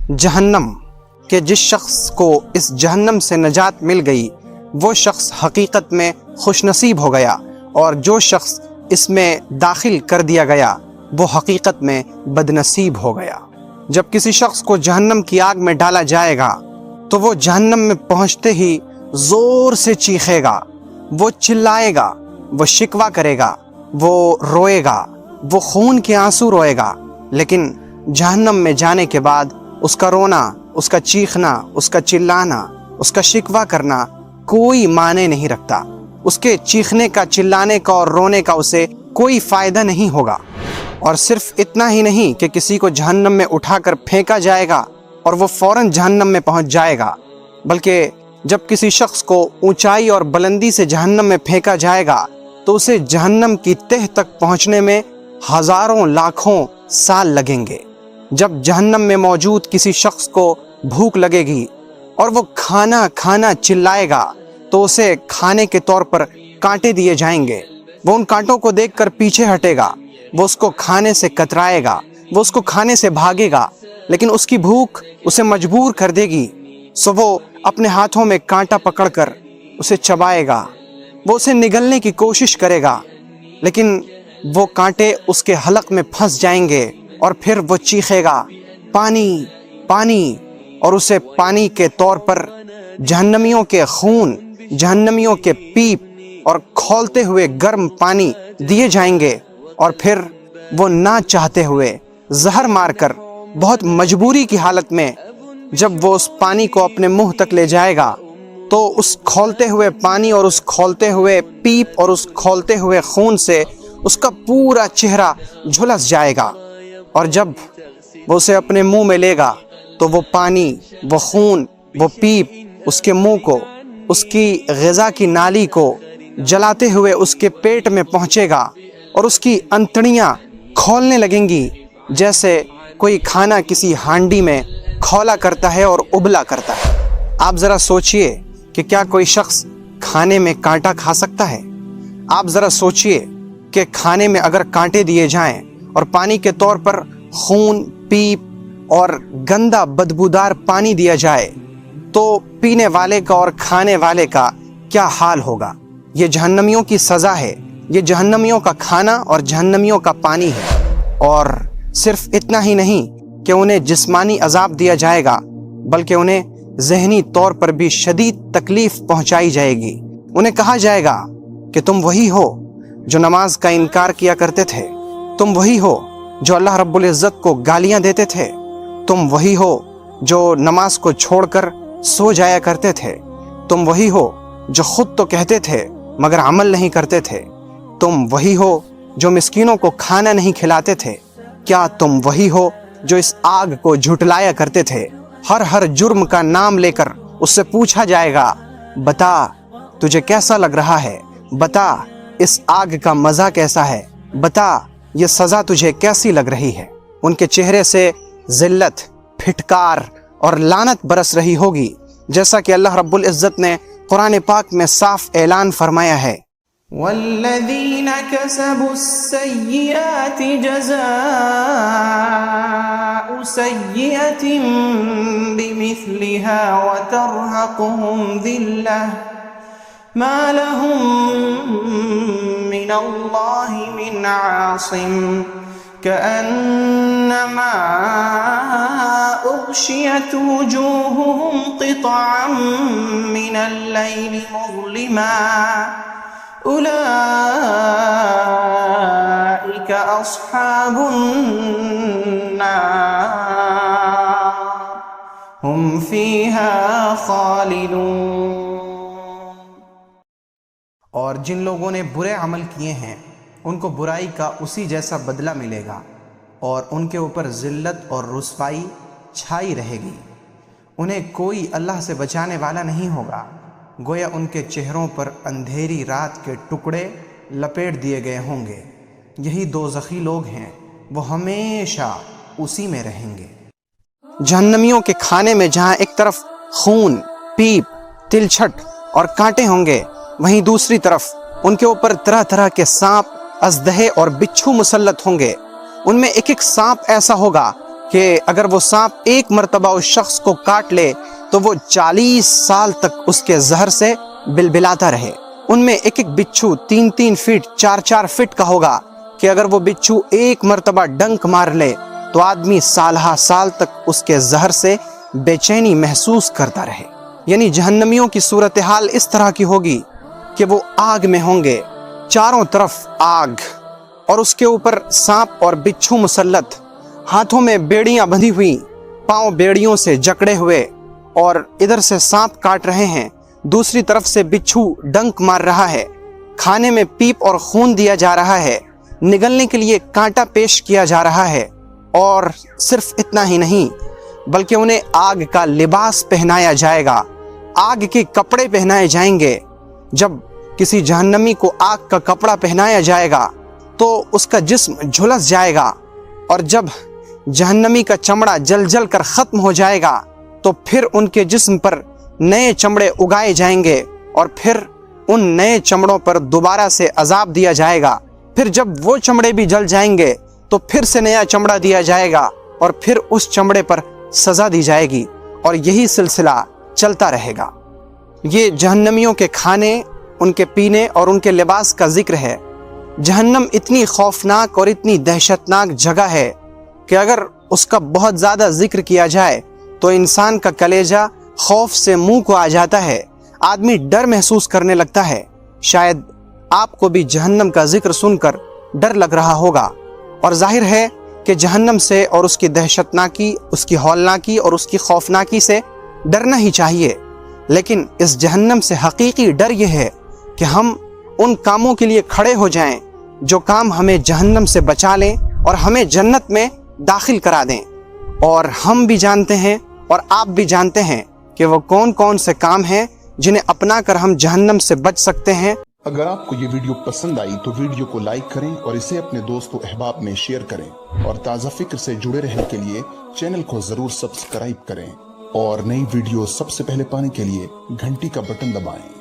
جہنم کہ جس شخص کو اس جہنم سے نجات مل گئی وہ شخص حقیقت میں خوش نصیب ہو گیا، اور جو شخص اس میں داخل کر دیا گیا وہ حقیقت میں بد نصیب ہو گیا۔ جب کسی شخص کو جہنم کی آگ میں ڈالا جائے گا تو وہ جہنم میں پہنچتے ہی زور سے چیخے گا، وہ چلائے گا، وہ شکوہ کرے گا، وہ روئے گا، وہ خون کے آنسو روئے گا، لیکن جہنم میں جانے کے بعد اس کا رونا، اس کا چیخنا، اس کا چلانا، اس کا شکوہ کرنا کوئی معنی نہیں رکھتا۔ اس کے چیخنے کا، چلانے کا اور رونے کا اسے کوئی فائدہ نہیں ہوگا۔ اور صرف اتنا ہی نہیں کہ کسی کو جہنم میں اٹھا کر پھینکا جائے گا اور وہ فوراً جہنم میں پہنچ جائے گا، بلکہ جب کسی شخص کو اونچائی اور بلندی سے جہنم میں پھینکا جائے گا تو اسے جہنم کی تہ تک پہنچنے میں ہزاروں لاکھوں سال لگیں گے۔ جب جہنم میں موجود کسی شخص کو بھوک لگے گی اور وہ کھانا کھانا چلائے گا تو اسے کھانے کے طور پر کانٹے دیے جائیں گے۔ وہ ان کانٹوں کو دیکھ کر پیچھے ہٹے گا، وہ اس کو کھانے سے کترائے گا، وہ اس کو کھانے سے بھاگے گا، لیکن اس کی بھوک اسے مجبور کر دے گی، سو وہ اپنے ہاتھوں میں کانٹا پکڑ کر اسے چبائے گا، وہ اسے نگلنے کی کوشش کرے گا، لیکن وہ کانٹے اس کے حلق میں پھنس جائیں گے اور پھر وہ چیخے گا، پانی پانی، اور اسے پانی کے طور پر جہنمیوں کے خون، جہنمیوں کے پیپ اور کھولتے ہوئے گرم پانی دیے جائیں گے، اور پھر وہ نہ چاہتے ہوئے زہر مار کر بہت مجبوری کی حالت میں جب وہ اس پانی کو اپنے منہ تک لے جائے گا تو اس کھولتے ہوئے پانی اور اس کھولتے ہوئے پیپ اور اس کھولتے ہوئے خون سے اس کا پورا چہرہ جھلس جائے گا، اور جب وہ اسے اپنے منہ میں لے گا تو وہ پانی، وہ خون، وہ پیپ اس کے منہ کو، اس کی غذا کی نالی کو جلاتے ہوئے اس کے پیٹ میں پہنچے گا اور اس کی انتڑیاں کھولنے لگیں گی جیسے کوئی کھانا کسی ہانڈی میں کھولا کرتا ہے اور ابلا کرتا ہے۔ آپ ذرا سوچئے کہ کیا کوئی شخص کھانے میں کانٹا کھا سکتا ہے؟ آپ ذرا سوچئے کہ کھانے میں اگر کانٹے دیے جائیں اور پانی کے طور پر خون، پیپ اور گندا بدبودار پانی دیا جائے تو پینے والے کا اور کھانے والے کا کیا حال ہوگا؟ یہ جہنمیوں کی سزا ہے، یہ جہنمیوں کا کھانا اور جہنمیوں کا پانی ہے۔ اور صرف اتنا ہی نہیں کہ انہیں جسمانی عذاب دیا جائے گا بلکہ انہیں ذہنی طور پر بھی شدید تکلیف پہنچائی جائے گی۔ انہیں کہا جائے گا کہ تم وہی ہو جو نماز کا انکار کیا کرتے تھے، تم وہی ہو جو اللہ رب العزت کو گالیاں دیتے تھے، تم وہی ہو جو نماز کو چھوڑ کر سو جایا کرتے تھے، تم وہی ہو جو خود تو کہتے تھے مگر عمل نہیں کرتے تھے، تم وہی ہو جو مسکینوں کو کھانا نہیں کھلاتے تھے، کیا تم وہی ہو جو اس آگ کو جھٹلایا کرتے تھے؟ ہر جرم کا نام لے کر اس سے پوچھا جائے گا، بتا تجھے کیسا لگ رہا ہے، بتا اس آگ کا مزہ کیسا ہے، بتا یہ سزا تجھے کیسی لگ رہی ہے۔ ان کے چہرے سے ذلت، پھٹکار اور لعنت برس رہی ہوگی، جیسا کہ اللہ رب العزت نے قرآن پاک میں صاف اعلان فرمایا ہے، والذین کسبوا السیئات جزاء سیئۃ بمثلها وترهقهم ذلة ما لهم من اللہ من عاصم كأنما أغشيت وجوههم قطعا من الليل مظلما أولئك أصحاب النار هم فيها خالدون۔ اور جن لوگوں نے برے عمل کیے ہیں ان کو برائی کا اسی جیسا بدلہ ملے گا، اور ان کے اوپر ذلت اور رسوائی چھائی رہے گی، انہیں کوئی اللہ سے بچانے والا نہیں ہوگا، گویا ان کے چہروں پر اندھیری رات کے ٹکڑے لپیٹ دیے گئے ہوں گے۔ یہی دوزخی لوگ ہیں، وہ ہمیشہ اسی میں رہیں گے۔ جہنمیوں کے کھانے میں جہاں ایک طرف خون، پیپ، تلچھٹ اور کانٹے ہوں گے، وہیں دوسری طرف ان کے اوپر طرح طرح کے سانپ، اژدہے اور بچھو مسلط ہوں گے۔ ان میں ایک ایک سانپ ایسا ہوگا کہ اگر وہ سانپ ایک مرتبہ اس شخص کو کاٹ لے تو وہ 40 سال تک اس کے زہر سے بلبلاتا رہے۔ ان میں ایک ایک بچھو 3-3 فٹ 4-4 فٹ کا ہوگا کہ اگر وہ بچھو ایک مرتبہ ڈنک مار لے تو آدمی سالہ سال تک اس کے زہر سے بے چینی محسوس کرتا رہے۔ یعنی جہنمیوں کی صورتحال اس طرح کی ہوگی کہ وہ آگ میں ہوں گے، چاروں طرف آگ، اور اس کے اوپر سانپ اور بچھو مسلط، ہاتھوں میں بیڑیاں بندھی ہوئی، پاؤں بیڑیوں سے جکڑے ہوئے، اور ادھر سے سانپ کاٹ رہے ہیں، دوسری طرف سے بچھو ڈنک مار رہا ہے، کھانے میں پیپ اور خون دیا جا رہا ہے، نگلنے کے لیے کانٹا پیش کیا جا رہا ہے، اور صرف اتنا ہی نہیں بلکہ انہیں آگ کا لباس پہنایا جائے گا، آگ کے کپڑے پہنائے جائیں گے۔ جب کسی جہنمی کو آگ کا کپڑا پہنایا جائے گا تو اس کا جسم جھلس جائے گا، اور جب جہنمی کا چمڑا جل جل کر ختم ہو جائے گا تو پھر ان کے جسم پر نئے چمڑے اگائے جائیں گے، اور پھر ان نئے چمڑوں پر دوبارہ سے عذاب دیا جائے گا۔ پھر جب وہ چمڑے بھی جل جائیں گے تو پھر سے نیا چمڑا دیا جائے گا، اور پھر اس چمڑے پر سزا دی جائے گی، اور یہی سلسلہ چلتا رہے گا۔ یہ جہنمیوں کے کھانے، ان کے پینے اور ان کے لباس کا ذکر ہے۔ جہنم اتنی خوفناک اور اتنی دہشتناک جگہ ہے کہ اگر اس کا بہت زیادہ ذکر کیا جائے تو انسان کا کلیجہ خوف سے منہ کو آ جاتا ہے، آدمی ڈر محسوس کرنے لگتا ہے۔ شاید آپ کو بھی جہنم کا ذکر سن کر ڈر لگ رہا ہوگا، اور ظاہر ہے کہ جہنم سے اور اس کی دہشتناکی، اس کی ہولناکی اور اس کی خوفناکی سے ڈرنا ہی چاہیے، لیکن اس جہنم سے حقیقی ڈر یہ ہے کہ ہم ان کاموں کے لیے کھڑے ہو جائیں جو کام ہمیں جہنم سے بچا لیں اور ہمیں جنت میں داخل کرا دیں۔ اور ہم بھی جانتے ہیں اور آپ بھی جانتے ہیں کہ وہ کون کون سے کام ہیں جنہیں اپنا کر ہم جہنم سے بچ سکتے ہیں۔ اگر آپ کو یہ ویڈیو پسند آئی تو ویڈیو کو لائک کریں اور اسے اپنے دوست و احباب میں شیئر کریں، اور تازہ فکر سے جڑے رہنے کے لیے چینل کو ضرور سبسکرائب کریں، اور نئی ویڈیو سب سے پہلے پانے کے لیے گھنٹی کا بٹن دبائیں۔